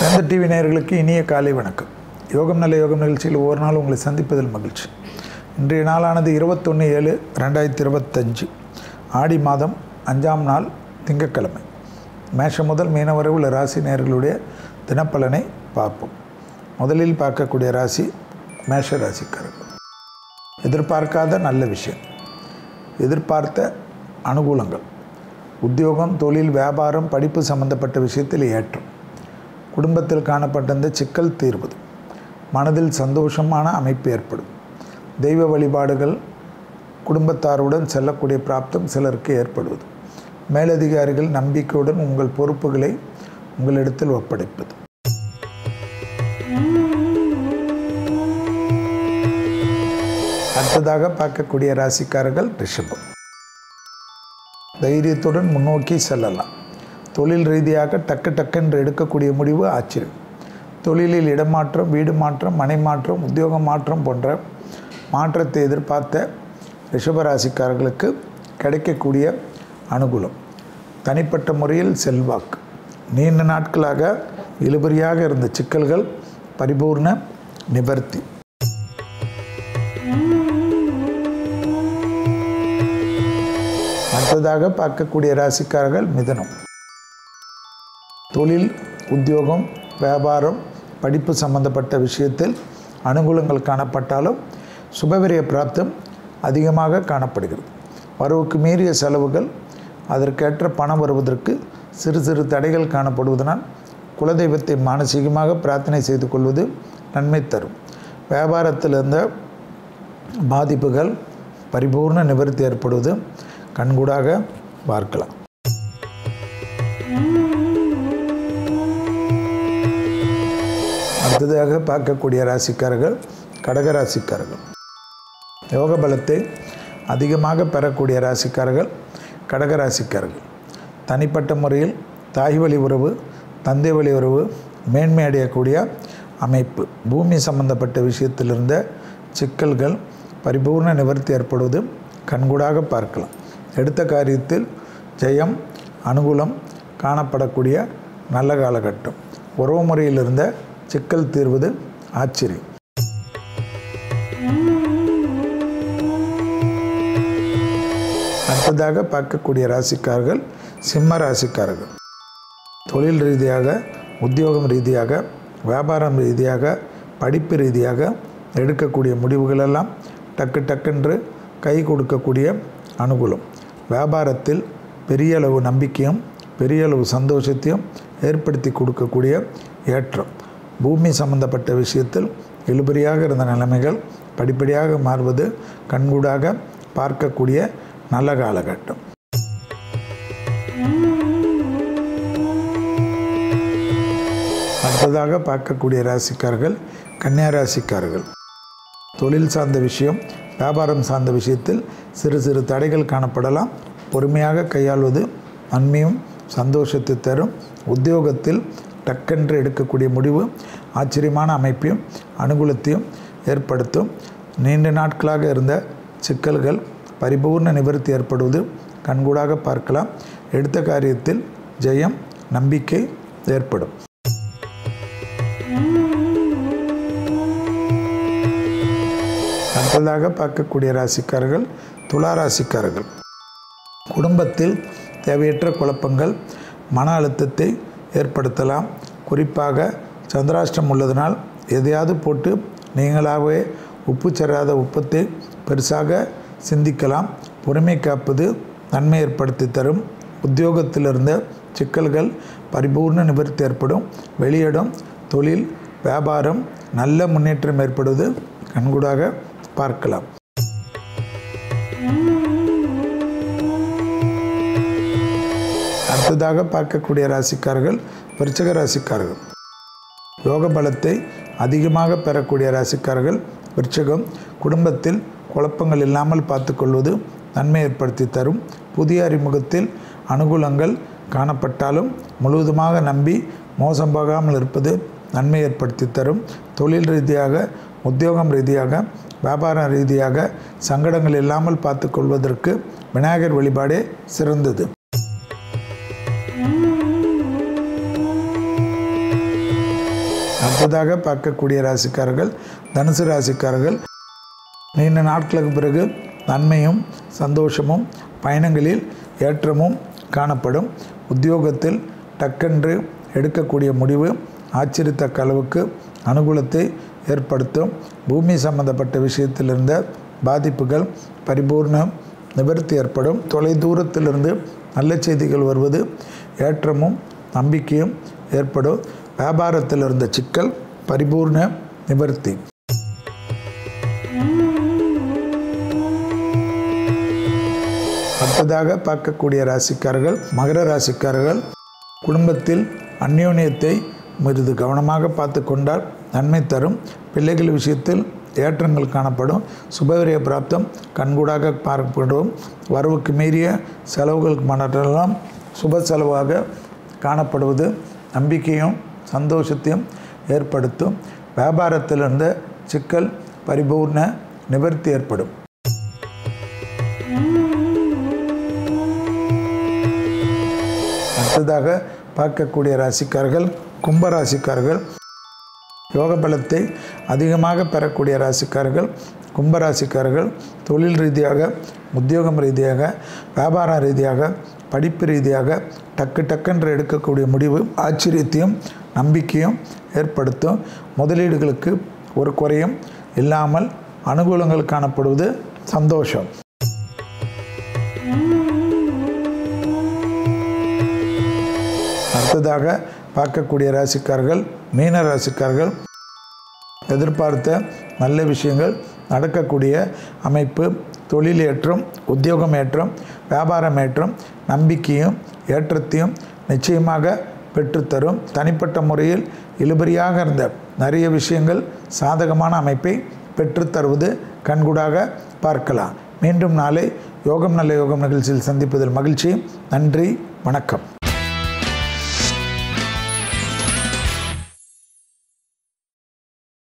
அனந்த TV நேயர்களுக்கு இனிய காலை வணக்கம். யோகம் நல்ல யோகம் நிகழ்ச்சியில் ஒவ்வொரு நாள் உங்களை சந்திப்பதில் மகிழ்ச்சி. இன்றைய நாளானது 21/7/2025 ஆடி மாதம் 5ஆம் நாள் திங்கட்கிழமை. மேஷம் முதல் மீனம் வரை உள்ள ராசி நேயர்களுடைய தினப்பலனை பார்ப்போம். முதலில் பார்க்கக்கூடிய ராசி மேஷ ராசிக்காரர்கள். எதிர்பார்க்காத நல்ல விஷயம், எதிர்பார்த்த அனுகூலங்கள், உத்தியோகம், தொழில், வியாபாரம், படிப்பு சம்பந்தப்பட்ட விஷயத்தில் ஏற்றம், குடும்பத்தில் காணப்பட்ட இந்த சிக்கல் தீர்வது, மனதில் சந்தோஷமான அமைப்பு ஏற்படும், தெய்வ வழிபாடுகள், குடும்பத்தாருடன் செல்லக்கூடிய பிராப்தம் சிலருக்கு ஏற்படுவது, மேலதிகாரிகள் நம்பிக்கையுடன் உங்கள் பொறுப்புகளை உங்களிடத்தில் ஒப்படைப்பது. அடுத்ததாக பார்க்கக்கூடிய ராசிக்காரர்கள் ரிஷபம். தைரியத்துடன் முன்னோக்கி செல்லலாம். தொழில் ரீதியாக டக்கென்று எடுக்கக்கூடிய முடிவு ஆச்சரியம். தொழிலில் இடமாற்றம், வீடு மாற்றம், மனை மாற்றம், உத்தியோக மாற்றம் போன்ற மாற்றத்தை எதிர்பார்த்த ரிஷபராசிக்காரர்களுக்கு கிடைக்கக்கூடிய அனுகூலம். தனிப்பட்ட முறையில் செல்வாக்கு. நீண்ட நாட்களாக இழுபறியாக இருந்த சிக்கல்கள் பரிபூர்ண நிவர்த்தி. அடுத்ததாக பார்க்கக்கூடிய ராசிக்காரர்கள் மிதுனம். தொழில், உத்தியோகம், வியாபாரம், படிப்பு சம்பந்தப்பட்ட விஷயத்தில் அனுகூலங்கள் காணப்பட்டாலும் சுபவிரய பிராப்தம் அதிகமாக காணப்படுகிறது. வரவுக்கு மீறிய செலவுகள், அதற்கேற்ற பணம் வருவதற்கு சிறு சிறு தடைகள் காணப்படுவதனால் குலதெய்வத்தை மானசீகமாக பிரார்த்தனை செய்து கொள்வது நன்மை தரும். வியாபாரத்தில் இருந்த பாதிப்புகள் பரிபூர்ண நிவர்த்தி ஏற்படுவது கண்கூடாக பார்க்கலாம். அடுத்ததாக பார்க்கக்கூடிய ராசிக்காரர்கள் கடகராசிக்காரர்கள். யோக பலத்தை அதிகமாக பெறக்கூடிய ராசிக்காரர்கள் கடகராசிக்காரர்கள். தனிப்பட்ட முறையில் தாய் வழி உறவு, தந்தை வழி உறவு மேன்மை அடையக்கூடிய அமைப்பு. பூமி சம்பந்தப்பட்ட விஷயத்தில் இருந்த சிக்கல்கள் பரிபூர்ண நிவர்த்தி ஏற்படுவது கண்கூடாக பார்க்கலாம். எடுத்த காரியத்தில் ஜெயம், அனுகூலம் காணப்படக்கூடிய நல்ல காலகட்டம். உறவு முறையில் இருந்த சிக்கல் தீர்வது ஆச்சரியம். அடுத்ததாக பார்க்கக்கூடிய ராசிக்காரர்கள் சிம்ம ராசிக்காரர்கள். தொழில் ரீதியாக, உத்தியோகம் ரீதியாக, வியாபாரம் ரீதியாக, படிப்பு ரீதியாக எடுக்கக்கூடிய முடிவுகளெல்லாம் டக்கென்று கை கொடுக்கக்கூடிய அனுகூலம். வியாபாரத்தில் பெரிய அளவு நம்பிக்கையும் பெரிய அளவு சந்தோஷத்தையும் ஏற்படுத்தி கொடுக்கக்கூடிய ஏற்றம். பூமி சம்பந்தப்பட்ட விஷயத்தில் இழுபறியாக இருந்த நிலைமைகள் படிப்படியாக மாறுவது கண்கூடாக பார்க்கக்கூடிய நல்ல காலகட்டம். அடுத்ததாக பார்க்கக்கூடிய ராசிக்காரர்கள் கன்னியா ராசிக்காரர்கள். தொழில் சார்ந்த விஷயம், வியாபாரம் சார்ந்த விஷயத்தில் சிறு சிறு தடைகள் காணப்படலாம். பொறுமையாக கையாள்வது நன்மையும் சந்தோஷத்தை தரும். உத்தியோகத்தில் டக்கென்று எடுக்கக்கூடிய முடிவு ஆச்சரியமான அமைப்பையும் அனுகூலத்தையும் ஏற்படுத்தும். நீண்ட நாட்களாக இருந்த சிக்கல்கள் பரிபூர்ண நிவர்த்தி ஏற்படுவது கண்கூடாக பார்க்கலாம். எடுத்த காரியத்தில் ஜெயம், நம்பிக்கை ஏற்படும். அடுத்ததாக பார்க்கக்கூடிய ராசிக்காரர்கள் துலா ராசிக்காரர்கள். குடும்பத்தில் தேவையற்ற குழப்பங்கள், மன அழுத்தத்தை ஏற்படுத்தலாம். குறிப்பாக சந்திராஷ்டம் உள்ளதனால் எதையாவது போட்டு நீங்களாகவே உப்பு சேராத உப்பத்தை பெருசாக சிந்திக்கலாம். பொறுமை காப்பது நன்மை ஏற்படுத்தி தரும். உத்தியோகத்தில் இருந்த சிக்கல்கள் பரிபூர்ண நிவர்த்தி ஏற்படும். வெளியிடம், தொழில், வியாபாரம் நல்ல முன்னேற்றம் ஏற்படுவது கண்கூடாக பார்க்கலாம். அடுத்ததாக பார்க்கக்கூடிய ராசிக்காரர்கள் விருச்சிக ராசிக்காரர்கள். யோக பலத்தை அதிகமாக பெறக்கூடிய ராசிக்காரர்கள் விருச்சிகம். குடும்பத்தில் குழப்பங்கள் இல்லாமல் பார்த்துக்கொள்வது நன்மை ஏற்படுத்தி தரும். புதிய அறிமுகத்தில் அனுகூலங்கள் காணப்பட்டாலும் முழுவதுமாக நம்பி மோசம் போகாமல் இருப்பது நன்மை ஏற்படுத்தி தரும். தொழில் ரீதியாக, உத்தியோகம் ரீதியாக, வியாபாரம் ரீதியாக சங்கடங்கள் இல்லாமல் பார்த்துக்கொள்வதற்கு விநாயகர் வழிபாடே சிறந்தது. அடுத்ததாக பார்க்கக்கூடிய ராசிக்காரர்கள் தனுசு ராசிக்காரர்கள். நீண்ட நாட்களுக்கு பிறகு நன்மையும் சந்தோஷமும் பயணங்களில் ஏற்றமும் காணப்படும். உத்தியோகத்தில் டக்கென்று எடுக்கக்கூடிய முடிவு ஆச்சரியத்தக்க அளவுக்கு அனுகூலத்தை ஏற்படுத்தும். பூமி சம்பந்தப்பட்ட விஷயத்தில் இருந்த பாதிப்புகள் பரிபூர்ண நிவர்த்தி ஏற்படும். தொலைதூரத்திலிருந்து நல்ல செய்திகள் வருவது ஏற்றமும் நம்பிக்கையும் ஏற்படும். வியாபாரத்தில் இருந்த சிக்கல் பரிபூர்ண நிவர்த்தி. அடுத்ததாக பார்க்கக்கூடிய ராசிக்காரர்கள் மகர ராசிக்காரர்கள். குடும்பத்தில் அந்யோன்யத்தை மிகுந்து கவனமாக பார்த்து கொண்டால் நன்மை தரும். பிள்ளைகள் விஷயத்தில் ஏற்றங்கள் காணப்படும். சுபவிரய பிராப்தம் கண்கூடாக பார்க்கப்படும். வரவுக்கு மீறிய செலவுகளுக்கு மற்றெல்லாம் சுப செலவாக காணப்படுவது நம்பிக்கையும் சந்தோஷத்தையும் ஏற்படுத்தும். வியாபாரத்தில் இருந்த சிக்கல் பரிபூர்ண நிவர்த்தி ஏற்படும். அடுத்ததாக பார்க்கக்கூடிய ராசிக்காரர்கள் கும்பராசிக்காரர்கள். யோக பலத்தை அதிகமாக பெறக்கூடிய ராசிக்காரர்கள் கும்பராசிக்காரர்கள். தொழில் ரீதியாக உத்தியோகம் ரீதியாக வியாபார ரீதியாக படிப்பு ரீதியாக டக்குன்று எடுக்கக்கூடிய முடிவு ஆச்சரியத்தையும் நம்பிக்கையும் ஏற்படுத்தும். முதலீடுகளுக்கு ஒரு குறையும் இல்லாமல் அனுகூலங்கள் காணப்படுவது சந்தோஷம். அடுத்ததாக பார்க்கக்கூடிய ராசிக்காரர்கள் மீன ராசிக்காரர்கள். எதிர்பார்த்த நல்ல விஷயங்கள் நடக்கக்கூடிய அமைப்பு. தொழில் ஏற்றம் உத்தியோகம் ஏற்றம் வியாபாரம் ஏற்றம் நம்பிக்கையும் ஏற்றத்தையும் நிச்சயமாக பெற்றுத்தரும். தனிப்பட்ட முறையில் இழுபறியாக இருந்த நிறைய விஷயங்கள் சாதகமான அமைப்பை பெற்றுத்தருவது கண்கூடாக பார்க்கலாம். மீண்டும் நாளை யோகம் நல்ல யோகம் நிகழ்ச்சியில் சந்திப்பதில் மகிழ்ச்சி. நன்றி, வணக்கம்.